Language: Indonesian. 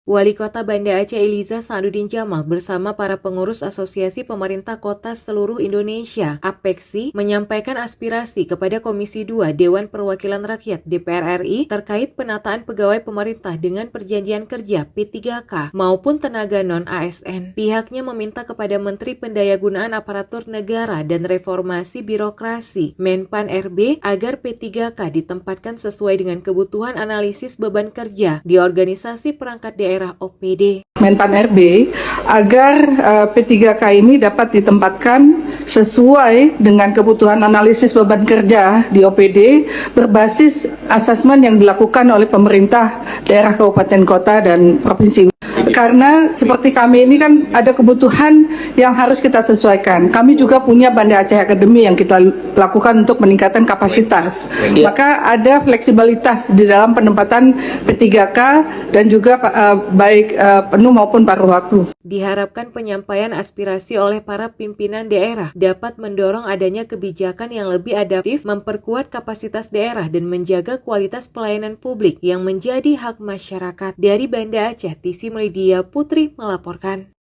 Wali Kota Banda Aceh Eliza Sa'adudin Jamal bersama para pengurus Asosiasi Pemerintah Kota seluruh Indonesia (APEKSI) menyampaikan aspirasi kepada Komisi 2 Dewan Perwakilan Rakyat DPR RI terkait penataan pegawai pemerintah dengan perjanjian kerja P3K maupun tenaga non-ASN. Pihaknya meminta kepada Menteri Pendayagunaan Aparatur Negara dan Reformasi Birokrasi Menpan RB agar P3K ditempatkan sesuai dengan kebutuhan analisis beban kerja di organisasi perangkat daerah OPD. Menpan RB agar P3K ini dapat ditempatkan sesuai dengan kebutuhan analisis beban kerja di OPD berbasis asesmen yang dilakukan oleh pemerintah daerah, kabupaten, kota, dan provinsi. Karena seperti kami ini kan ada kebutuhan yang harus kita sesuaikan. Kami juga punya Banda Aceh Academy yang kita lakukan untuk meningkatkan kapasitas. Maka ada fleksibilitas di dalam penempatan P3K dan juga baik penuh maupun paruh waktu. Diharapkan penyampaian aspirasi oleh para pimpinan daerah dapat mendorong adanya kebijakan yang lebih adaptif, memperkuat kapasitas daerah dan menjaga kualitas pelayanan publik yang menjadi hak masyarakat. Dari Banda Aceh, Tisi Media Putri melaporkan.